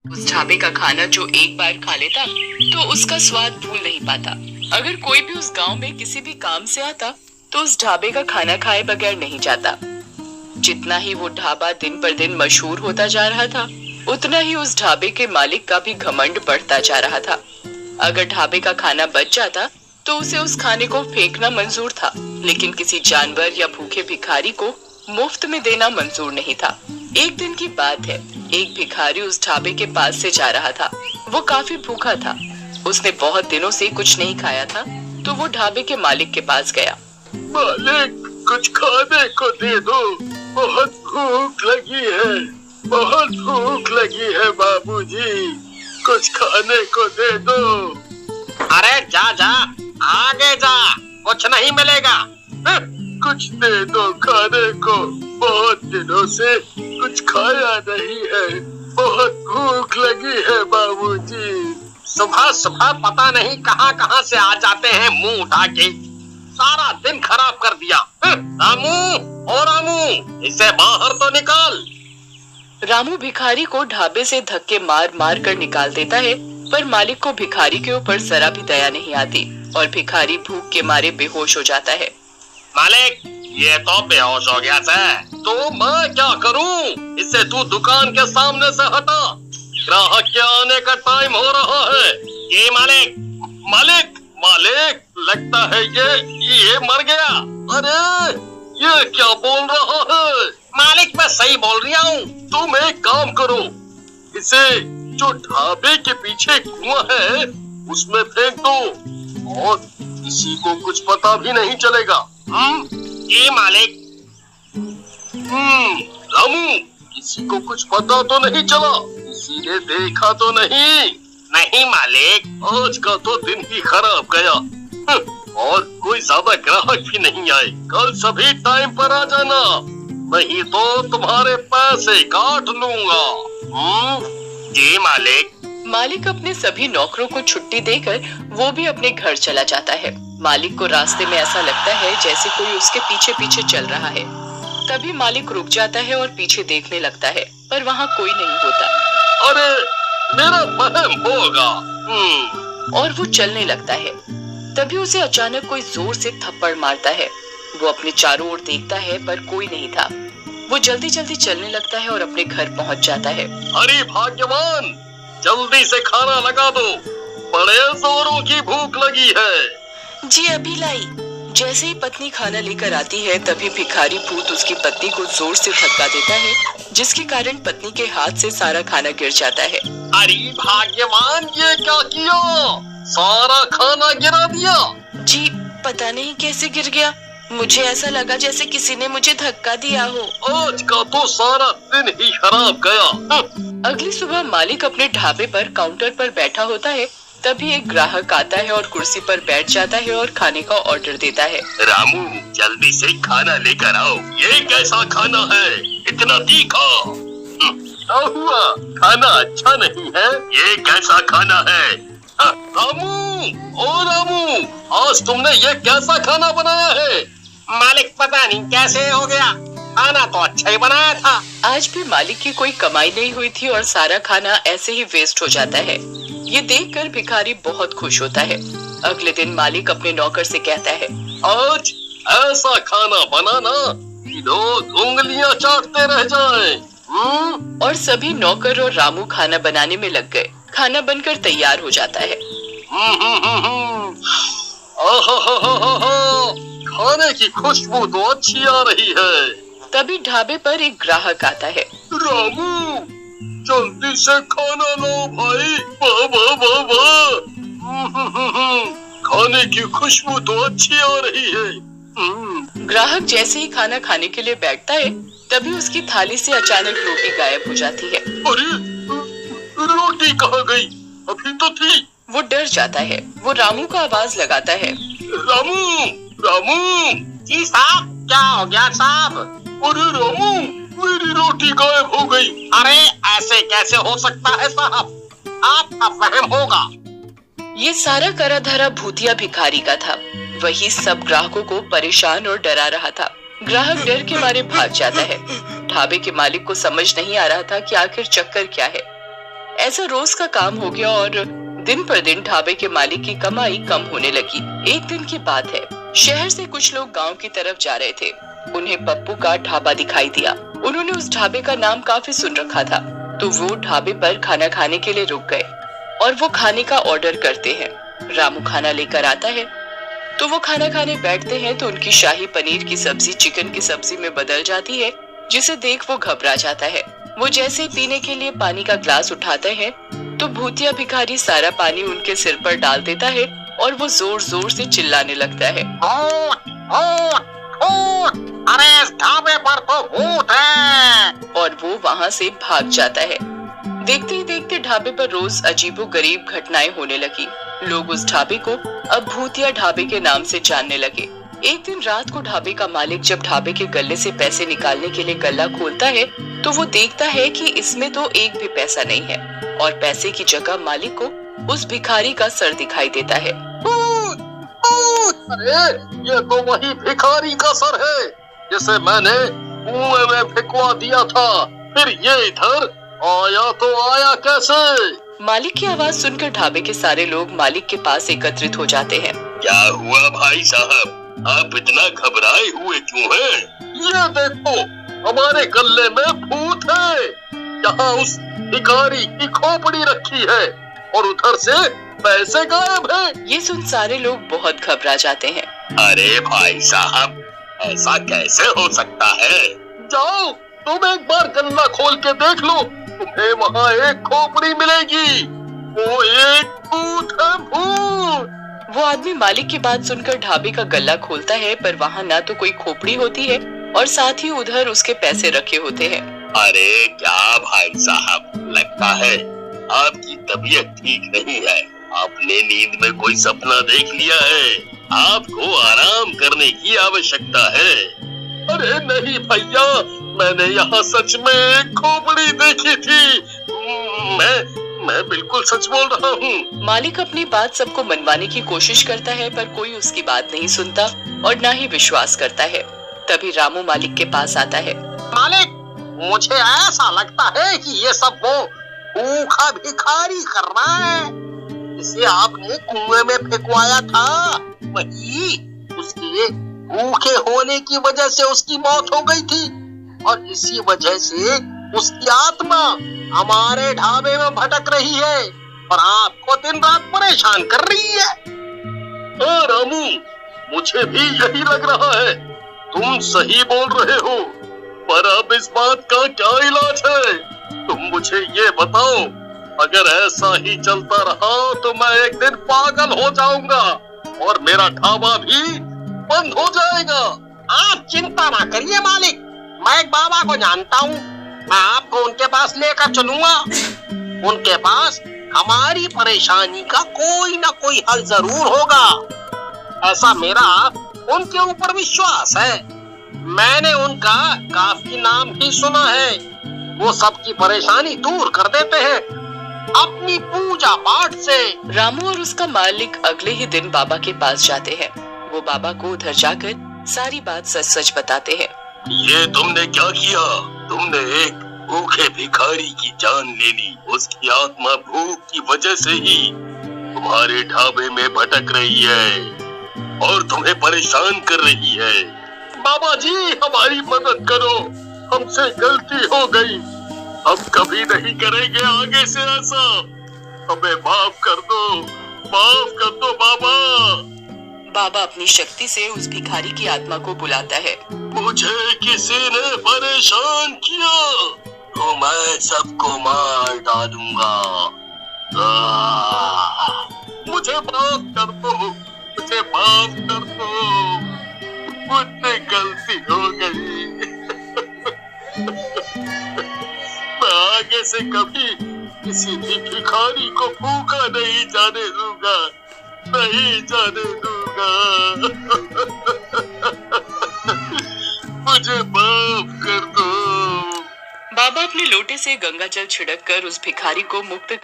उस ढाबे का खाना जो एक बार खा लेता तो उसका स्वाद भूल नहीं पाता। अगर कोई भी उस गांव में किसी भी काम से आता तो उस ढाबे का खाना खाए बगैर नहीं जाता। जितना ही वो ढाबा दिन पर दिन मशहूर होता जा रहा था, उतना ही उस ढाबे के मालिक का भी घमंड बढ़ता जा रहा था। अगर ढाबे का खाना बच जाता तो उसे उस खाने को फेंकना मंजूर था, लेकिन किसी जानवर या भूखे भिखारी को मुफ्त में देना मंजूर नहीं था। एक दिन की बात है, एक भिखारी उस ढाबे के पास से जा रहा था। वो काफी भूखा था, उसने बहुत दिनों से कुछ नहीं खाया था, तो वो ढाबे के मालिक के पास गया। मालिक, कुछ खाने को दे दो, बहुत भूख लगी है, बहुत भूख लगी है बाबूजी, कुछ खाने को दे दो। अरे जा जा, आगे जा, कुछ नहीं मिलेगा। कुछ दे दो खाने को, बहुत दिनों से कुछ खाया नहीं है, बहुत भूख लगी है बाबूजी। सुबह सुबह पता नहीं कहां कहां से आ जाते हैं मुंह उठा के, सारा दिन खराब कर दिया। रामू, ओ रामू, इसे बाहर तो निकाल। रामू भिखारी को ढाबे से धक्के मार मार कर निकाल देता है, पर मालिक को भिखारी के ऊपर जरा भी दया नहीं आती और भिखारी भूख के मारे बेहोश हो जाता है। मालिक, ये तो बेहोश हो गया है, तो मैं क्या करूं? इसे तू दुकान के सामने से हटा, ग्राहक के आने का टाइम हो रहा है। ये मालिक, मालिक, मालिक, लगता है ये मर गया। अरे ये क्या बोल रहा है? मालिक, मैं सही बोल रहा हूँ। तुम एक काम करो, इसे जो ढाबे के पीछे कुआं है उसमें फेंक दो और किसी को कुछ पता भी नहीं चलेगा। ये मालिक। रामू, किसी को कुछ पता तो नहीं चला? किसी ने देखा तो नहीं? नहीं मालिक। आज का तो दिन ही खराब गया और कोई ज्यादा ग्राहक भी नहीं आए। कल सभी टाइम पर आ जाना, नहीं तो तुम्हारे पैसे काट लूंगा। जी मालिक। मालिक अपने सभी नौकरों को छुट्टी देकर वो भी अपने घर चला जाता है। मालिक को रास्ते में ऐसा लगता है जैसे कोई उसके पीछे पीछे चल रहा है। तभी मालिक रुक जाता है और पीछे देखने लगता है, पर वहाँ कोई नहीं होता। अरे मेरा वहम होगा। और वो चलने लगता है। तभी उसे अचानक कोई जोर से थप्पड़ मारता है। वो अपने चारों ओर देखता है, पर कोई नहीं था। वो जल्दी जल्दी चलने लगता है और अपने घर पहुँच जाता है। अरे भाग्यवान, जल्दी से खाना लगा दो, बड़े जोरों की भूख लगी है। जी अभी लाई। जैसे ही पत्नी खाना लेकर आती है, तभी भिखारी भूत उसकी पत्नी को जोर से धक्का देता है, जिसके कारण पत्नी के हाथ से सारा खाना गिर जाता है। अरे भाग्यवान, ये क्या किया? सारा खाना गिरा दिया। जी पता नहीं कैसे गिर गया, मुझे ऐसा लगा जैसे किसी ने मुझे धक्का दिया हो। आज का तो सारा दिन ही खराब गया। अगली सुबह मालिक अपने ढाबे पर काउंटर पर बैठा होता है। तभी एक ग्राहक आता है और कुर्सी पर बैठ जाता है और खाने का ऑर्डर देता है। रामू, जल्दी से खाना लेकर आओ। ये कैसा खाना है, इतना तीखा? क्या हुआ, खाना अच्छा नहीं है? ये कैसा खाना है? रामू, ओ रामू, आज तुमने ये कैसा खाना बनाया है? मालिक, पता नहीं कैसे हो गया, खाना तो अच्छा ही बनाया था। आज भी मालिक की कोई कमाई नहीं हुई थी और सारा खाना ऐसे ही वेस्ट हो जाता है। ये देखकर भिखारी बहुत खुश होता है। अगले दिन मालिक अपने नौकर से कहता है, आज ऐसा खाना बनाना कि लोग उंगलियां चाटते रह जाएं। और सभी नौकर और रामू खाना बनाने में लग गए। खाना बनकर तैयार हो जाता है। खाने की खुशबू तो अच्छी आ रही है। तभी ढाबे पर एक ग्राहक आता है। रामू, जल्दी से खाना लो भाई। वाह वाह वाह वाह, खाने की खुशबू तो अच्छी आ रही है। ग्राहक जैसे ही खाना खाने के लिए बैठता है, तभी उसकी थाली से अचानक रोटी गायब हो जाती है। अरे रोटी कहाँ गई? अभी तो थी। वो डर जाता है। वो रामू का आवाज लगाता है। रामू, रामू। जी साहब, क्या हो गया साहब? अरे रामू, मेरी रोटी गायब हो गई। अरे ऐसे कैसे हो सकता है साहब, आपका वहम होगा। ये सारा करा धरा भूतिया भिखारी का था। वही सब ग्राहकों को परेशान और डरा रहा था। ग्राहक डर के मारे भाग जाता है। ढाबे के मालिक को समझ नहीं आ रहा था कि आखिर चक्कर क्या है। ऐसा रोज का काम हो गया और दिन पर दिन ढाबे के मालिक की कमाई कम होने लगी। एक दिन की बात है, शहर से कुछ लोग गांव की तरफ जा रहे थे। उन्हें पप्पू का ढाबा दिखाई दिया। उन्होंने उस ढाबे का नाम काफी सुन रखा था, तो वो ढाबे पर खाना खाने के लिए रुक गए और वो खाने का ऑर्डर करते हैं। रामू खाना लेकर आता है तो वो खाना खाने बैठते हैं तो उनकी शाही पनीर की सब्जी चिकन की सब्जी में बदल जाती है, जिसे देख वो घबरा जाता है। वो जैसे ही पीने के लिए पानी का ग्लास उठाते हैं तो भूतिया भिखारी सारा पानी उनके सिर पर डाल देता है और वो जोर जोर से चिल्लाने लगता है, भूत, भूत, भूत, अरे इस ढाबे पर तो भूत है। और वो वहाँ से भाग जाता है। देखते ही देखते ढाबे पर रोज अजीबोगरीब घटनाएं होने लगी। लोग उस ढाबे को अब भूतिया ढाबे के नाम से जानने लगे। एक दिन रात को ढाबे का मालिक जब ढाबे के गल्ले से पैसे निकालने के लिए गल्ला खोलता है तो वो देखता है कि इसमें तो एक भी पैसा नहीं है और पैसे की जगह मालिक को उस भिखारी का सर दिखाई देता है। भूत, भूत, अरे ये तो वही भिखारी का सर है जिसे मैंने कुएं में फेंकवा दिया था। फिर ये इधर आया तो आया कैसे? मालिक की आवाज सुनकर ढाबे के सारे लोग मालिक के पास एकत्रित हो जाते हैं। क्या हुआ भाई साहब, आप इतना घबराए हुए क्यों हैं? ये देखो हमारे गल्ले में भूत है। यहाँ उस भिखारी की खोपड़ी रखी है और उधर से पैसे गायब हैं। ये सुन सारे लोग बहुत घबरा जाते हैं। अरे भाई साहब, ऐसा कैसे हो सकता है? जाओ तुम एक बार गल्ला खोल के देख लो, तुम्हें वहाँ एक खोपड़ी मिलेगी। वो एक भूत है, भूत। वो आदमी मालिक की बात सुनकर ढाबे का गल्ला खोलता है, पर वहाँ ना तो कोई खोपड़ी होती है और साथ ही उधर उसके पैसे रखे होते हैं। अरे क्या भाई साहब, लगता है आपकी तबीयत ठीक नहीं है। आपने नींद में कोई सपना देख लिया है। आपको आराम करने की आवश्यकता है। अरे नहीं भैया, मैंने यहाँ सच में एक खोपड़ी देखी थी। मैं बिल्कुल सच बोल रहा हूँ। मालिक अपनी बात सबको मनवाने की कोशिश करता है, पर कोई उसकी बात नहीं सुनता और ना ही विश्वास करता है। तभी रामू मालिक के पास आता है। मालिक, मुझे ऐसा लगता है कि ये सब वो भूखा भिखारी कर रहा है। इसे आपने कुएं में फेंकवाया था, वही उसके भूखे होने की वजह से उसकी मौत हो गई थी और इसी वजह से उसकी आत्मा हमारे ढाबे में भटक रही है और आपको दिन रात परेशान कर रही है। रामू, मुझे भी यही लग रहा है। तुम सही बोल रहे हो, पर अब इस बात का क्या इलाज है? तुम मुझे ये बताओ। अगर ऐसा ही चलता रहा तो मैं एक दिन पागल हो जाऊंगा और मेरा ढाबा भी बंद हो जाएगा। आप चिंता ना करिए मालिक, मैं एक बाबा को जानता हूँ। मैं आपको उनके पास लेकर चलूंगा। उनके पास हमारी परेशानी का कोई ना कोई हल जरूर होगा। ऐसा मेरा उनके ऊपर विश्वास है। मैंने उनका काफी नाम भी सुना है। वो सबकी परेशानी दूर कर देते हैं अपनी पूजा पाठ से। रामू और उसका मालिक अगले ही दिन बाबा के पास जाते हैं। वो बाबा को उधर जाकर सारी बात सच सच बताते हैं। ये तुमने क्या किया? तुमने एक भूखे भिखारी की जान ले ली। उसकी आत्मा भूख की वजह से ही तुम्हारे ढाबे में भटक रही है और तुम्हें परेशान कर रही है। बाबा जी, हमारी मदद करो, हमसे गलती हो गई। हम कभी नहीं करेंगे आगे से ऐसा। हमें माफ कर दो बाबा। बाबा अपनी शक्ति से उस भिखारी की आत्मा को बुलाता है। मुझे किसी ने परेशान किया तो मैं सबको मार डालूंगा। मुझे माफ कर दो, मुझे माफ कर दो, मुझसे गलती हो गई। मैं आगे से कभी किसी भी भिखारी को भूखा नहीं जाने दूंगा, नहीं जाने दूंगा। मुझे माफ कर दो। बाबा अपने लोटे से गंगा जल छिड़क कर उस भिखारी को मुक्त